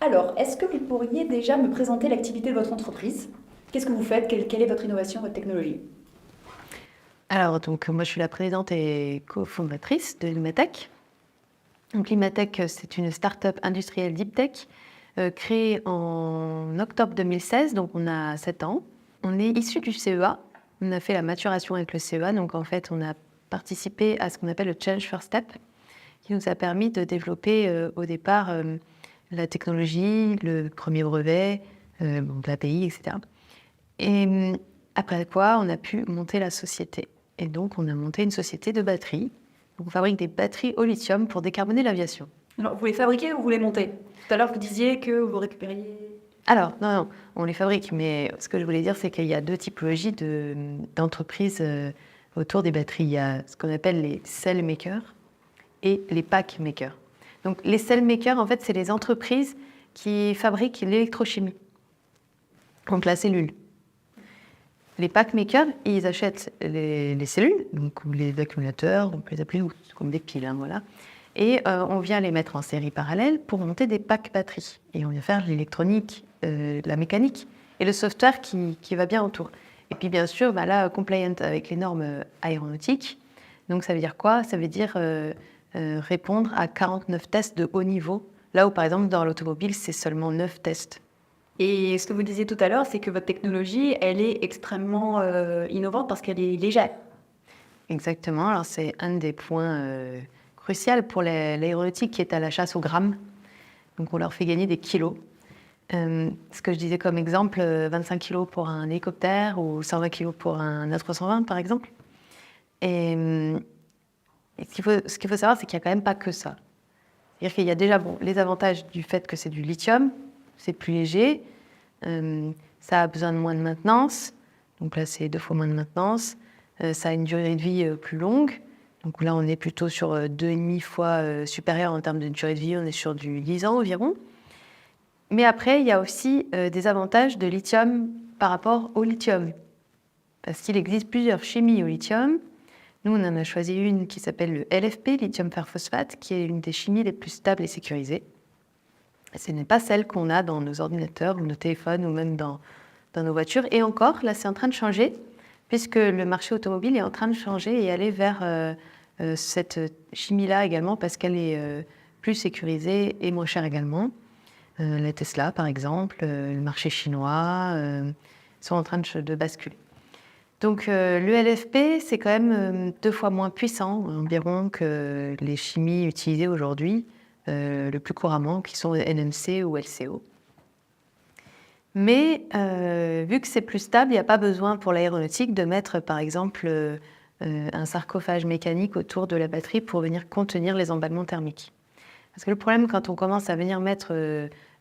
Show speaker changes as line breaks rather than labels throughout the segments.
Alors, est-ce que vous pourriez déjà me présenter l'activité de votre entreprise? Qu'est-ce que vous faites? Quelle est votre innovation, votre technologie?
Alors, donc, moi, je suis la présidente et cofondatrice de Limatech. Donc, Limatech, c'est une start-up industrielle deep tech créée en octobre 2016, donc on a 7 ans. On est issu du CEA. On a fait la maturation avec le CEA, donc en fait, on a participé à ce qu'on appelle le Challenge First Step, qui nous a permis de développer au départ la technologie, le premier brevet, l'API, etc. Et après quoi, on a pu monter la société. Et donc, on a monté une société de batteries. Donc, on fabrique des batteries au lithium pour décarboner l'aviation.
Alors, vous les fabriquez ou vous les montez? Tout à l'heure, vous disiez que vous récupériez...
Alors, non, on les fabrique, mais ce que je voulais dire, c'est qu'il y a deux typologies d'entreprises autour des batteries. Il y a ce qu'on appelle les cell makers et les pack makers. Donc, les cell makers, en fait, c'est les entreprises qui fabriquent l'électrochimie, donc la cellule. Les pack makers, ils achètent les cellules, donc ou les accumulateurs, on peut les appeler comme des piles, hein, voilà. Et on vient les mettre en série parallèle pour monter des packs batteries. Et on vient faire l'électronique, la mécanique et le software qui va bien autour. Et puis bien sûr, là, compliant avec les normes aéronautiques. Donc ça veut dire quoi? Ça veut dire répondre à 49 tests de haut niveau, là où par exemple dans l'automobile, c'est seulement 9 tests.
Et ce que vous disiez tout à l'heure, c'est que votre technologie, elle est extrêmement innovante parce qu'elle est légère.
Exactement. Alors, c'est un des points cruciaux pour l'aéronautique qui est à la chasse au gramme. Donc, on leur fait gagner des kilos. Ce que je disais comme exemple, 25 kilos pour un hélicoptère ou 120 kilos pour un A320, par exemple. Et ce qu'il faut savoir, c'est qu'il n'y a quand même pas que ça. C'est-à-dire qu'il y a déjà les avantages du fait que c'est du lithium, c'est plus léger, ça a besoin de moins de maintenance. Donc là, c'est 2 fois moins de maintenance. Ça a une durée de vie plus longue. Donc là, on est plutôt sur 2,5 fois supérieur en termes de durée de vie. On est sur du 10 ans environ. Mais après, il y a aussi des avantages de lithium par rapport au lithium. Parce qu'il existe plusieurs chimies au lithium. Nous, on en a choisi une qui s'appelle le LFP, lithium fer phosphate, qui est une des chimies les plus stables et sécurisées. Ce n'est pas celle qu'on a dans nos ordinateurs ou nos téléphones ou même dans nos voitures. Et encore, là, c'est en train de changer, puisque le marché automobile est en train de changer et aller vers cette chimie-là également, parce qu'elle est plus sécurisée et moins chère également. La Tesla, par exemple, le marché chinois sont en train de basculer. Donc, le LFP, c'est quand même 2 fois moins puissant environ que les chimies utilisées aujourd'hui, le plus couramment, qui sont NMC ou LCO. Mais vu que c'est plus stable, il n'y a pas besoin pour l'aéronautique de mettre, par exemple, un sarcophage mécanique autour de la batterie pour venir contenir les emballements thermiques. Parce que le problème, quand on commence à venir mettre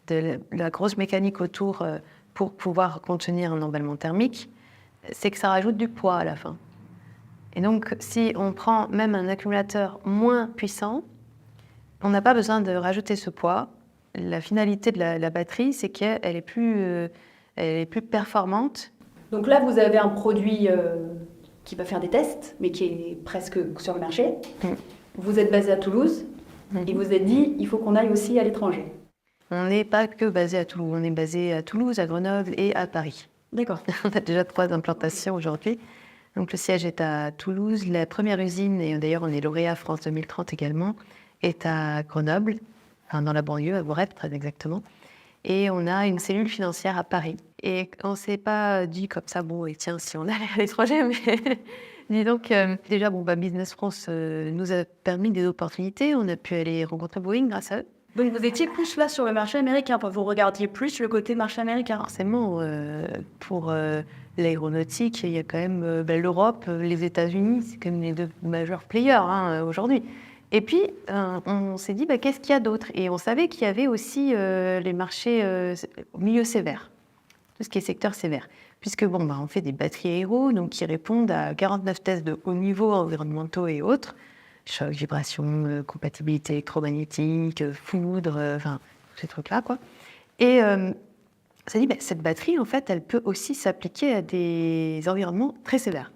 de la grosse mécanique autour pour pouvoir contenir un emballement thermique, c'est que ça rajoute du poids à la fin. Et donc, si on prend même un accumulateur moins puissant, on n'a pas besoin de rajouter ce poids. La finalité de la batterie, c'est qu'elle est plus performante.
Donc là, vous avez un produit qui va faire des tests, mais qui est presque sur le marché.
Mm.
Vous êtes basé à Toulouse et vous êtes dit, il faut qu'on aille aussi à l'étranger.
On n'est pas que basé à Toulouse, on est basé à Toulouse, à Grenoble et à Paris.
D'accord.
On a déjà 3 implantations aujourd'hui. Donc le siège est à Toulouse. La première usine, et d'ailleurs on est lauréat France 2030 également, est à Grenoble, enfin dans la banlieue, à Voreppe très exactement. Et on a une cellule financière à Paris. Et on ne s'est pas dit comme ça, bon, et tiens, si on allait à l'étranger, mais dis donc, déjà, Business France nous a permis des opportunités. On a pu aller rencontrer Boeing grâce à eux.
Donc vous étiez plus là sur le marché américain, enfin, vous regardiez plus le côté marché américain.
Forcément, pour l'aéronautique, il y a quand même l'Europe, les États-Unis, c'est quand même les 2 majeurs players aujourd'hui. Et puis, on s'est dit, qu'est-ce qu'il y a d'autre? Et on savait qu'il y avait aussi les marchés au milieu sévère, tout ce qui est secteur sévère. Puisque, on fait des batteries aéro, donc qui répondent à 49 tests de haut niveau environnementaux et autres, choc, vibration, compatibilité électromagnétique, foudre, tous ces trucs-là, quoi. Et on s'est dit, cette batterie, en fait, elle peut aussi s'appliquer à des environnements très sévères.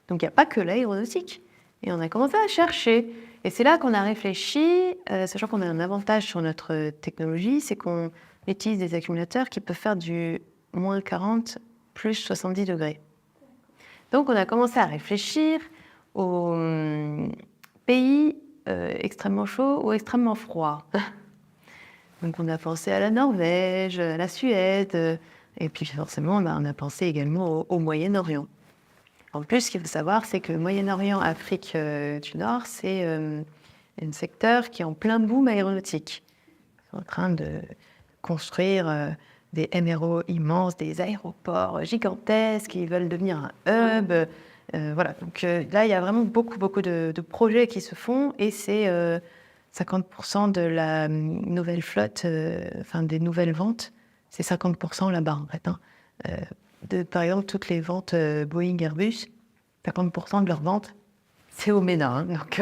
Donc, il n'y a pas que l'aéronautique. Et on a commencé à chercher. Et c'est là qu'on a réfléchi, sachant qu'on a un avantage sur notre technologie, c'est qu'on utilise des accumulateurs qui peuvent faire du moins 40 plus 70 degrés. Donc on a commencé à réfléchir aux pays extrêmement chauds ou extrêmement froids. Donc on a pensé à la Norvège, à la Suède, et puis forcément on a pensé également au Moyen-Orient. En plus, ce qu'il faut savoir, c'est que le Moyen-Orient, Afrique du Nord, c'est un secteur qui est en plein boom aéronautique. Ils sont en train de construire des MRO immenses, des aéroports gigantesques, ils veulent devenir un hub. Voilà, donc là, il y a vraiment beaucoup de projets qui se font et c'est 50% de la nouvelle flotte, enfin des nouvelles ventes, c'est 50% là-bas en fait. Par exemple, toutes les ventes Boeing, Airbus, 50% de leurs ventes, c'est au MENA. Donc,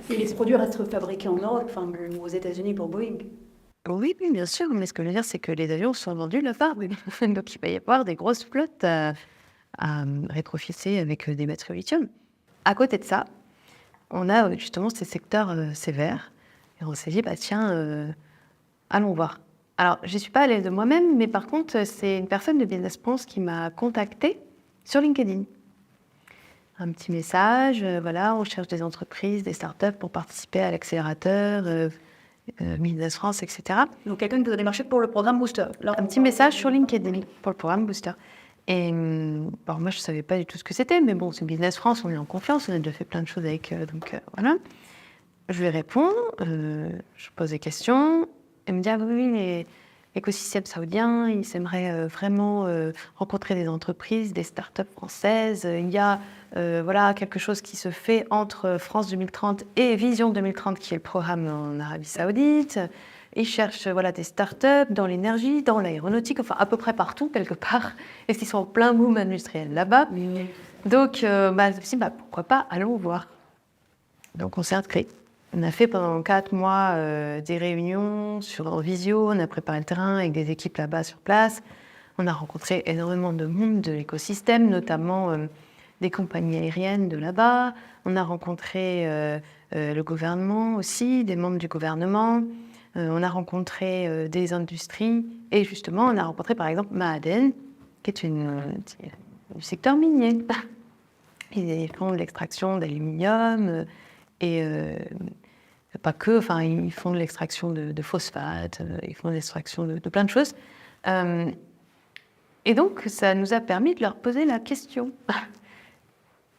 Et les produits restent fabriqués en Europe, enfin, aux États-Unis pour Boeing.
oui, bien sûr, mais ce que je veux dire, c'est que les avions sont vendus là-bas. Donc, il va y avoir des grosses flottes à rétrofisser avec des batteries au lithium. À côté de ça, on a justement ces secteurs sévères. Et on s'est dit, bah, tiens, allons voir. Alors, je ne suis pas allée de moi-même, mais par contre, c'est une personne de Business France qui m'a contactée sur LinkedIn. Un petit message, voilà, on cherche des entreprises, des startups pour participer à l'accélérateur, Business France, etc.
Donc quelqu'un qui vous a démarché pour le programme Booster.
Un petit message sur LinkedIn pour le programme Booster. Et bon, moi, je ne savais pas du tout ce que c'était, mais bon, c'est Business France, on est en confiance, on a déjà fait plein de choses avec donc voilà. Je lui réponds, je pose des questions. Elle me dit, ah oui, l'écosystème saoudien, ils aimeraient vraiment rencontrer des entreprises, des startups françaises. Il y a voilà, quelque chose qui se fait entre France 2030 et Vision 2030, qui est le programme en Arabie Saoudite. Ils cherchent voilà, des startups dans l'énergie, dans l'aéronautique, enfin à peu près partout, quelque part. Et qu'ils sont en plein boom industriel là-bas. Donc, je me suis dit, pourquoi pas, allons voir. Donc, on s'est inscrit. On a fait pendant 4 mois des réunions en visio, on a préparé le terrain avec des équipes là-bas sur place. On a rencontré énormément de monde de l'écosystème, notamment des compagnies aériennes de là-bas. On a rencontré le gouvernement aussi, des membres du gouvernement. On a rencontré des industries. Et justement, on a rencontré par exemple Ma'aden, qui est du secteur minier. Ils font de l'extraction d'aluminium et pas que, enfin, ils font de l'extraction de phosphate, ils font de l'extraction de plein de choses. Et donc, ça nous a permis de leur poser la question.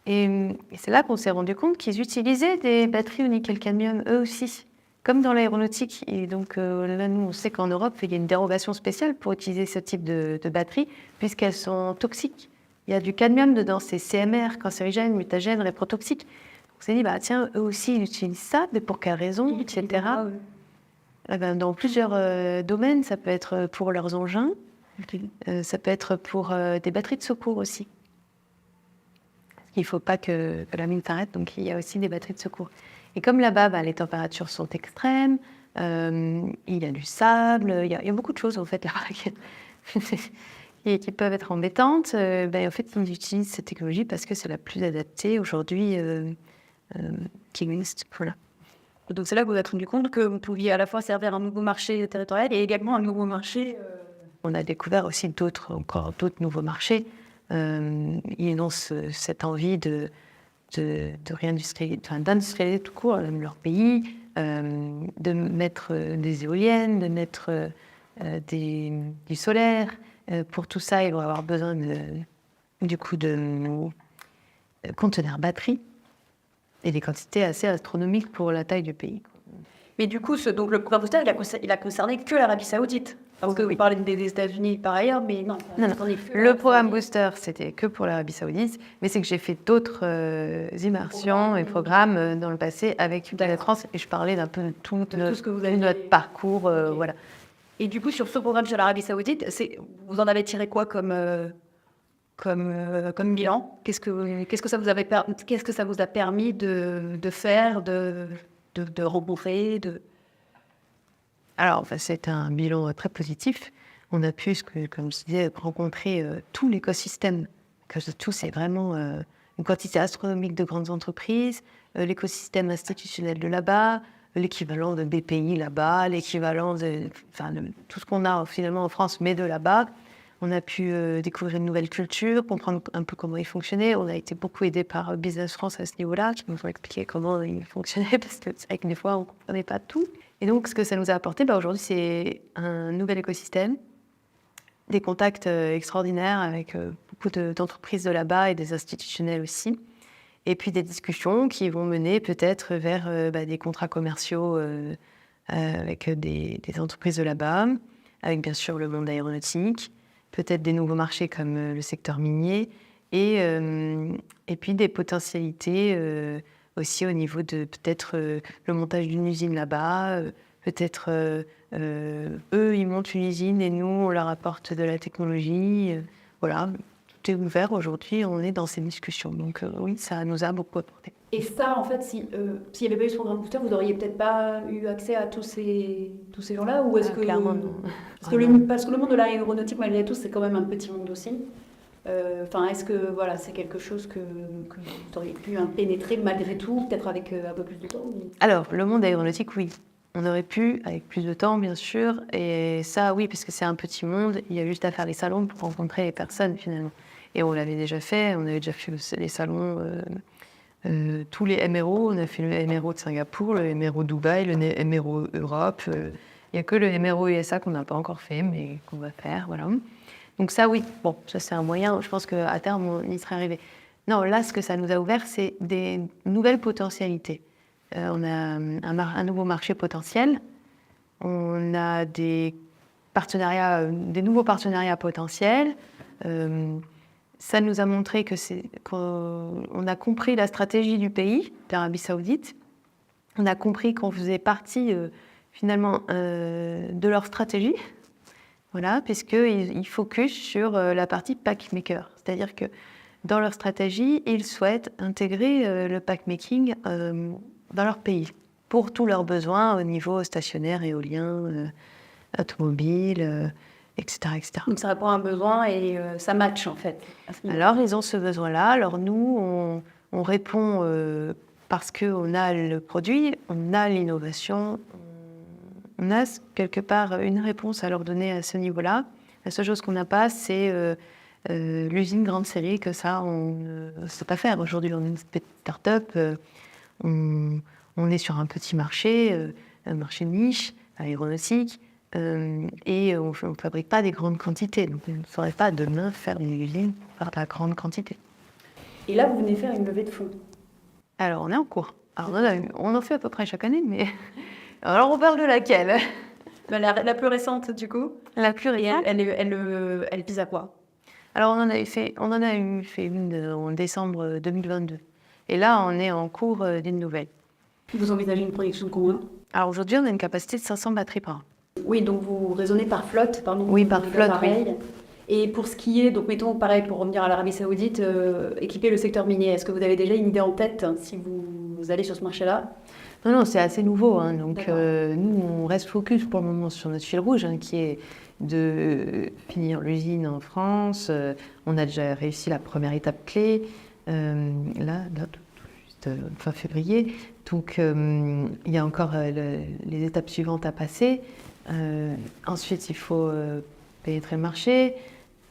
Et c'est là qu'on s'est rendu compte qu'ils utilisaient des batteries au nickel-cadmium, eux aussi, comme dans l'aéronautique. Et donc, là, nous, on sait qu'en Europe, il y a une dérogation spéciale pour utiliser ce type de batteries, puisqu'elles sont toxiques. Il y a du cadmium dedans, c'est CMR, cancérigène, mutagène, réprotoxique. On s'est dit, tiens, eux aussi, ils utilisent ça, mais pour quelle raison, etc. Dans plusieurs domaines, ça peut être pour leurs engins, ça peut être pour des batteries de secours aussi. Il ne faut pas que la mine s'arrête, donc il y a aussi des batteries de secours. Et comme là-bas, les températures sont extrêmes, il y a du sable, il y a beaucoup de choses en fait là-bas qui peuvent être embêtantes. En fait, ils utilisent cette technologie parce que c'est la plus adaptée aujourd'hui qui existe. Voilà.
Donc c'est là que vous vous êtes rendu compte que vous pouviez à la fois servir un nouveau marché territorial et également un nouveau marché.
On a découvert aussi encore d'autres nouveaux marchés. Ils ont cette envie d'industrialiser tout court leur pays, de mettre des éoliennes, de mettre du solaire. Pour tout ça, ils vont avoir besoin de conteneurs batteries et des quantités assez astronomiques pour la taille du pays.
Mais du coup, donc le programme Booster, il a concerné que l'Arabie Saoudite. Parce que vous parlez des États-Unis par ailleurs, mais non.
Le programme Booster, c'était que pour l'Arabie Saoudite, mais c'est que j'ai fait d'autres immersions et programmes dans le passé avec la France, et je parlais d'un peu de tout ce que vous avez notre parcours, okay. Voilà.
Et du coup, sur ce programme sur l'Arabie Saoudite, vous en avez tiré quoi comme bilan? Qu'est-ce que ça vous a permis de faire, de rembourser,
Alors, c'est un bilan très positif. On a pu, comme je disais, rencontrer tout l'écosystème. Tout, c'est vraiment une quantité astronomique de grandes entreprises, l'écosystème institutionnel de là-bas, l'équivalent de BPI là-bas, l'équivalent de tout ce qu'on a finalement en France, mais de là-bas. On a pu découvrir une nouvelle culture, comprendre un peu comment ils fonctionnaient. On a été beaucoup aidés par Business France à ce niveau-là, qui nous ont expliqué comment ils fonctionnaient, parce que c'est vrai que des fois, on ne comprenait pas tout. Et donc, ce que ça nous a apporté, aujourd'hui, c'est un nouvel écosystème, des contacts extraordinaires avec beaucoup d'entreprises de là-bas et des institutionnels aussi. Et puis des discussions qui vont mener peut-être vers des contrats commerciaux avec des entreprises de là-bas, avec bien sûr le monde aéronautique, peut-être des nouveaux marchés comme le secteur minier, et puis des potentialités aussi au niveau de peut-être le montage d'une usine là-bas, peut-être eux, ils montent une usine et nous, on leur apporte de la technologie. Voilà, tout est ouvert aujourd'hui, on est dans ces discussions. Donc oui, ça nous a beaucoup apporté.
Et ça, en fait, s'il n'y avait pas eu ce programme Booster, vous n'auriez peut-être pas eu accès à tous ces gens-là, ou est-ce que...
Clairement, non.
Parce que le monde de l'aéronautique, malgré tout, c'est quand même un petit monde aussi. Est-ce que voilà, c'est quelque chose que vous auriez pu pénétrer malgré tout, peut-être avec un peu plus de temps
Alors, le monde aéronautique, oui. On aurait pu, avec plus de temps, bien sûr. Et ça, oui, parce que c'est un petit monde. Il y a juste à faire les salons pour rencontrer les personnes, finalement. Et on l'avait déjà fait. On avait déjà fait les salons, tous les MRO. On a fait le MRO de Singapour, le MRO Dubaï, le MRO Europe. Il n'y a que le MRO USA qu'on n'a pas encore fait, mais qu'on va faire, voilà. Donc ça, oui. Bon, ça, c'est un moyen. Je pense qu'à terme, on y serait arrivé. Non, là, ce que ça nous a ouvert, c'est des nouvelles potentialités. On a un nouveau marché potentiel. On a des nouveaux partenariats potentiels. Ça nous a montré qu'on a compris la stratégie du pays, d'Arabie Saoudite. On a compris qu'on faisait partie, finalement, de leur stratégie. Voilà, puisqu'ils focus sur la partie packmaker. C'est-à-dire que dans leur stratégie, ils souhaitent intégrer le packmaking dans leur pays, pour tous leurs besoins au niveau stationnaire, éolien, automobile, etc., etc.
Donc ça répond à un besoin et ça match en fait.
Alors ils ont ce besoin-là. Alors nous, on répond parce qu'on a le produit, on a l'innovation, on a quelque part une réponse à leur donner à ce niveau-là. La seule chose qu'on n'a pas, c'est l'usine grande série, que ça, on ne sait pas faire. Aujourd'hui, on est une start-up. On est sur un petit marché, un marché de niche, aéronautique, et on ne fabrique pas des grandes quantités. Donc on ne saurait pas demain faire une usine pour faire de la grande quantité.
Et là, vous venez faire une levée de fonds.
Alors, on est en cours. Alors, on en fait à peu près chaque année, mais... Alors, on parle de laquelle?
La plus récente, du coup.
La plus récente.
Elle vise à quoi?
Alors, on en a fait une en décembre 2022. Et là, on est en cours d'une nouvelle.
Vous envisagez une production de combien?
Alors, aujourd'hui, on a une capacité de 500 batteries par an.
Oui, donc vous raisonnez par flotte, pardon.
Oui, par flotte, oui.
Et pour ce qui est, donc mettons pareil, pour revenir à l'Arabie Saoudite, équiper le secteur minier, est-ce que vous avez déjà une idée en tête si vous allez sur ce marché-là?
Non, c'est assez nouveau. Hein, donc, nous, on reste focus pour le moment sur notre fil rouge, qui est de finir l'usine en France. On a déjà réussi la première étape clé, là juste fin février. Donc, il y a encore les étapes suivantes à passer. Ensuite, il faut pénétrer le marché.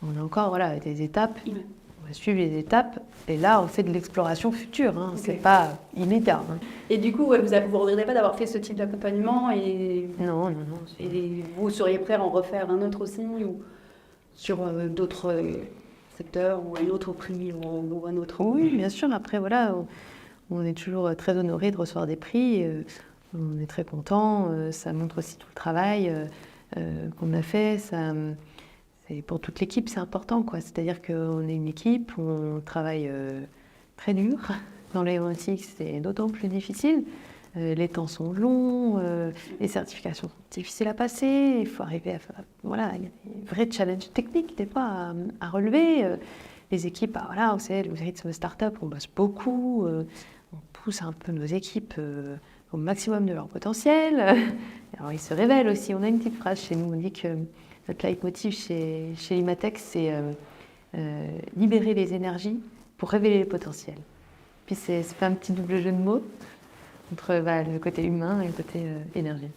On a encore des étapes. On va suivre les étapes. Et là, on fait de l'exploration future. Hein. Okay. C'est pas immédiat. Hein.
Et du coup, vous ne regrettez pas d'avoir fait ce type d'accompagnement
Non.
Et vous seriez prêt à en refaire un autre aussi ou sur d'autres secteurs ou un autre prix ou un autre?
Oui, bien sûr. Après, voilà, on est toujours très honoré de recevoir des prix. On est très content. Ça montre aussi tout le travail qu'on a fait. Et pour toute l'équipe, c'est important, quoi. C'est-à-dire qu'on est une équipe, on travaille très dur. Dans l'aéronautique, c'est d'autant plus difficile. Les temps sont longs, les certifications sont difficiles à passer. Il faut arriver à faire... Voilà, il y a des vrais challenges techniques, des fois, à relever. Les équipes, vous savez, le rythme start-up, on bosse beaucoup. On pousse un peu nos équipes au maximum de leur potentiel. Alors, ils se révèlent aussi. On a une petite phrase chez nous, on dit que notre leitmotiv chez Limatech, c'est libérer les énergies pour révéler les potentiels. Puis c'est pas un petit double jeu de mots. entre le côté humain et le côté énergie.